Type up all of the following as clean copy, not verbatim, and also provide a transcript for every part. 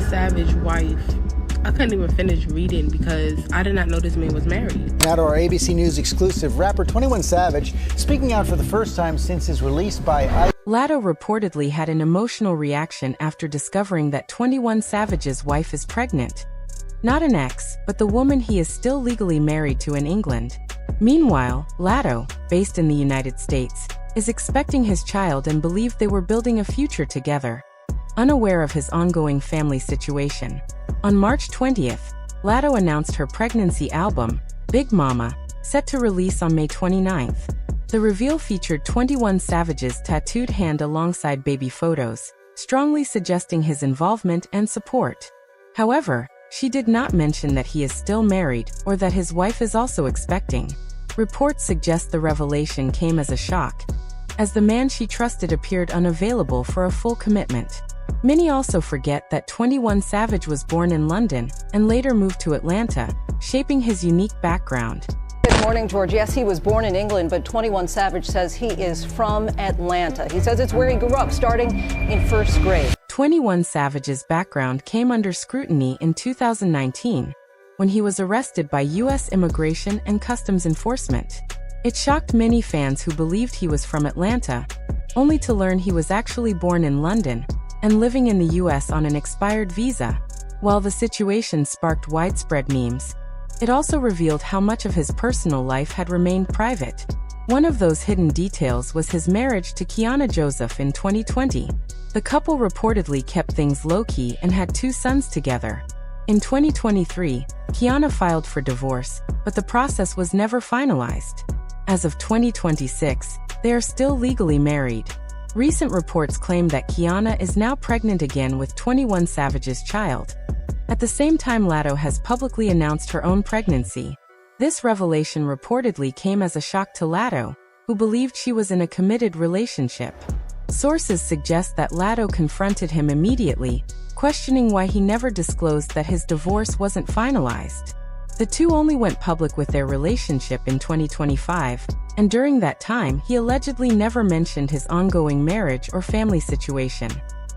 Savage wife. I couldn't even finish reading because I did not know this man was married. Now to our ABC News exclusive, rapper 21 Savage speaking out for the first time since his release by Latto reportedly had an emotional reaction after discovering that 21 Savage's wife is pregnant. Not an ex, but the woman he is still legally married to in England. Meanwhile, Latto, based in the United States, is expecting his child and believed they were building a future together. Unaware of his ongoing family situation, on March 20th, Latto announced her pregnancy album, Big Mama, set to release on May 29th. The reveal featured 21 Savage's tattooed hand alongside baby photos, strongly suggesting his involvement and support. However, she did not mention that he is still married or that his wife is also expecting. Reports suggest the revelation came as a shock, as the man she trusted appeared unavailable for a full commitment. Many also forget that 21 Savage was born in London and later moved to Atlanta, shaping his unique background. Good morning, George. Yes, he was born in England, but 21 Savage says he is from Atlanta. He says it's where he grew up, starting in first grade. 21 Savage's background came under scrutiny in 2019, when he was arrested by U.S. Immigration and Customs Enforcement. It shocked many fans who believed he was from Atlanta, only to learn he was actually born in London and living in the U.S. on an expired visa. While the situation sparked widespread memes, it also revealed how much of his personal life had remained private. One of those hidden details was his marriage to Kiana Joseph in 2020. The couple reportedly kept things low-key and had 2 sons together. In 2023, Kiana filed for divorce, but the process was never finalized. As of 2026, they are still legally married. Recent reports claim that Kiana is now pregnant again with 21 Savage's child. At the same time, Latto has publicly announced her own pregnancy. This revelation reportedly came as a shock to Latto, who believed she was in a committed relationship. Sources suggest that Latto confronted him immediately, questioning why he never disclosed that his divorce wasn't finalized. The two only went public with their relationship in 2025, and during that time he allegedly never mentioned his ongoing marriage or family situation.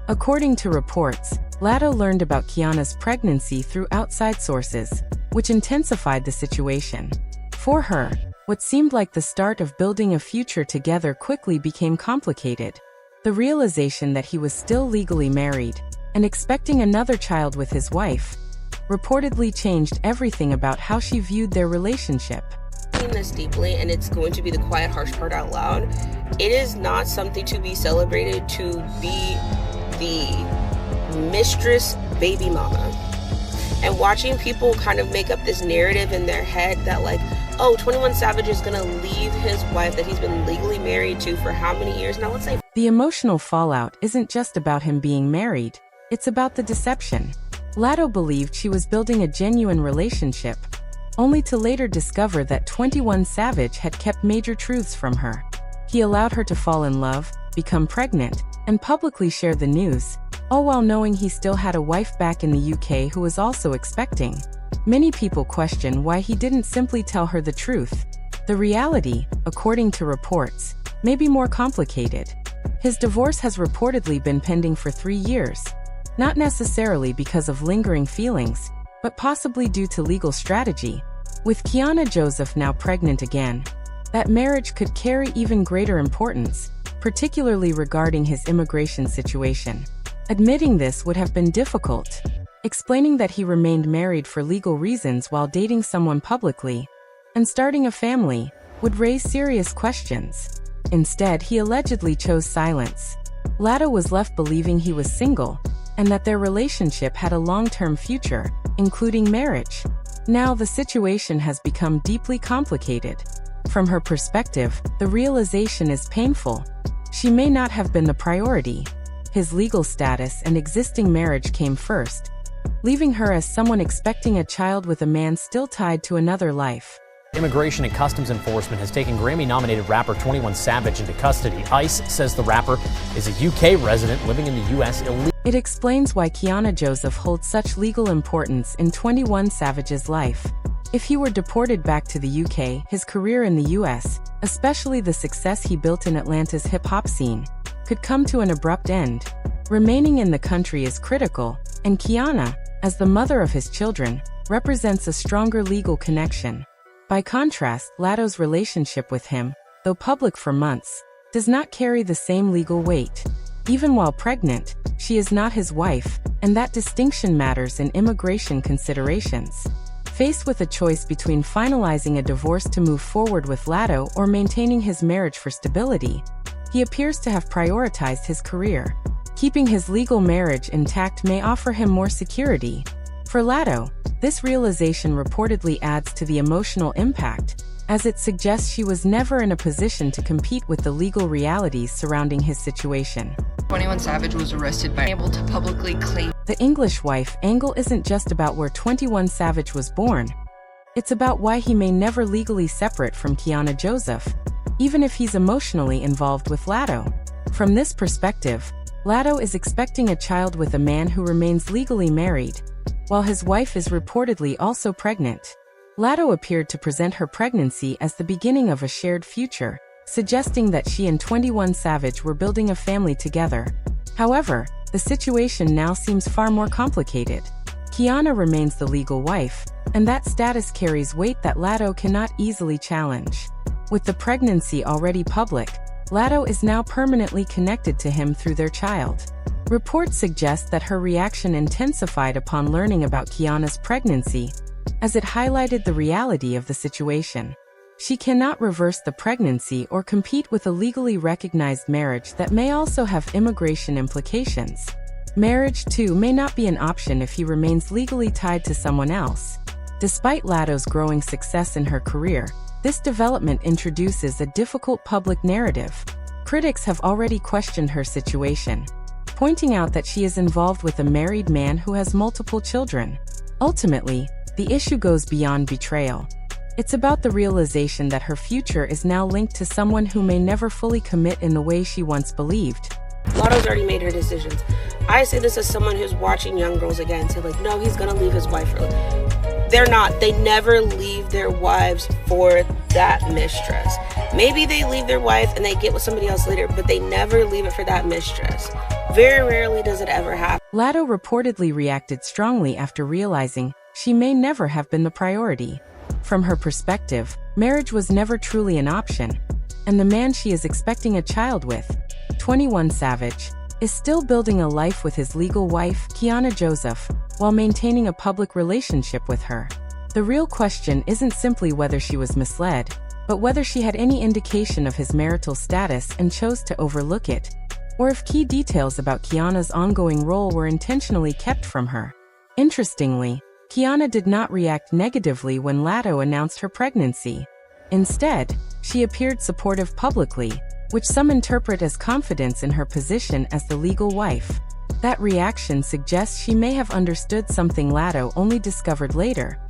According to reports, Latto learned about Kiana's pregnancy through outside sources, which intensified the situation. For her, what seemed like the start of building a future together quickly became complicated. The realization that he was still legally married and expecting another child with his wife reportedly changed everything about how she viewed their relationship. This deeply, and it's going to be the quiet, harsh part out loud. It is not something to be celebrated to be the mistress baby mama. And watching people kind of make up this narrative in their head that like, oh, 21 Savage is gonna leave his wife that he's been legally married to for how many years now? Let's say. The emotional fallout isn't just about him being married, it's about the deception. Latto believed she was building a genuine relationship, only to later discover that 21 Savage had kept major truths from her. He allowed her to fall in love, become pregnant, and publicly share the news, all while knowing he still had a wife back in the UK who was also expecting. Many people question why he didn't simply tell her the truth. The reality, according to reports, may be more complicated. His divorce has reportedly been pending for 3 years. Not necessarily because of lingering feelings, but possibly due to legal strategy. With Kiana Joseph now pregnant again, that marriage could carry even greater importance, particularly regarding his immigration situation. Admitting this would have been difficult. Explaining that he remained married for legal reasons while dating someone publicly and starting a family would raise serious questions. Instead, he allegedly chose silence. Latto was left believing he was single and that their relationship had a long-term future, including marriage. Now the situation has become deeply complicated. From her perspective, the realization is painful. She may not have been the priority. His legal status and existing marriage came first, leaving her as someone expecting a child with a man still tied to another life. Immigration and Customs Enforcement has taken Grammy-nominated rapper 21 Savage into custody. ICE says the rapper is a UK resident living in the US illegally. It explains why Kiana Joseph holds such legal importance in 21 Savage's life. If he were deported back to the UK, his career in the US, especially the success he built in Atlanta's hip-hop scene, could come to an abrupt end. Remaining in the country is critical, and Kiana, as the mother of his children, represents a stronger legal connection. By contrast, Latto's relationship with him, though public for months, does not carry the same legal weight. Even while pregnant, she is not his wife, and that distinction matters in immigration considerations. Faced with a choice between finalizing a divorce to move forward with Latto or maintaining his marriage for stability, he appears to have prioritized his career. Keeping his legal marriage intact may offer him more security. For Latto, this realization reportedly adds to the emotional impact, as it suggests she was never in a position to compete with the legal realities surrounding his situation. 21 Savage was arrested by able to publicly claim. The English wife angle isn't just about where 21 Savage was born. It's about why he may never legally separate from Kiana Joseph, even if he's emotionally involved with Latto. From this perspective, Latto is expecting a child with a man who remains legally married, while his wife is reportedly also pregnant. Latto appeared to present her pregnancy as the beginning of a shared future, suggesting that she and 21 Savage were building a family together. However, the situation now seems far more complicated. Kiana remains the legal wife, and that status carries weight that Latto cannot easily challenge. With the pregnancy already public, Latto is now permanently connected to him through their child. Reports suggest that her reaction intensified upon learning about Kiana's pregnancy, as it highlighted the reality of the situation. She cannot reverse the pregnancy or compete with a legally recognized marriage that may also have immigration implications. Marriage, too, may not be an option if he remains legally tied to someone else. Despite Latto's growing success in her career, this development introduces a difficult public narrative. Critics have already questioned her situation, pointing out that she is involved with a married man who has multiple children. Ultimately, the issue goes beyond betrayal. It's about the realization that her future is now linked to someone who may never fully commit in the way she once believed. Latto's already made her decisions. I say this as someone who's watching young girls again say like, no, he's gonna leave his wife for. They're not. They never leave their wives for that mistress. Maybe they leave their wife and they get with somebody else later, but they never leave it for that mistress. Very rarely does it ever happen. Latto reportedly reacted strongly after realizing she may never have been the priority. From her perspective, marriage was never truly an option, and the man she is expecting a child with, 21 Savage, is still building a life with his legal wife, Kiana Joseph, while maintaining a public relationship with her. The real question isn't simply whether she was misled, but whether she had any indication of his marital status and chose to overlook it, or if key details about Kiana's ongoing role were intentionally kept from her. Interestingly, Kiana did not react negatively when Latto announced her pregnancy. Instead, she appeared supportive publicly, which some interpret as confidence in her position as the legal wife. That reaction suggests she may have understood something Latto only discovered later,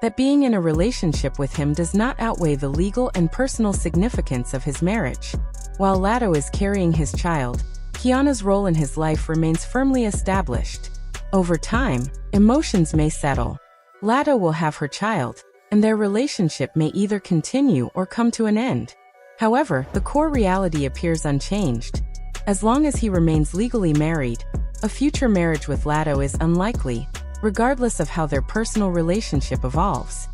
that being in a relationship with him does not outweigh the legal and personal significance of his marriage. While Latto is carrying his child, Kiana's role in his life remains firmly established. Over time, emotions may settle. Latto will have her child, and their relationship may either continue or come to an end. However, the core reality appears unchanged. As long as he remains legally married, a future marriage with Latto is unlikely, regardless of how their personal relationship evolves.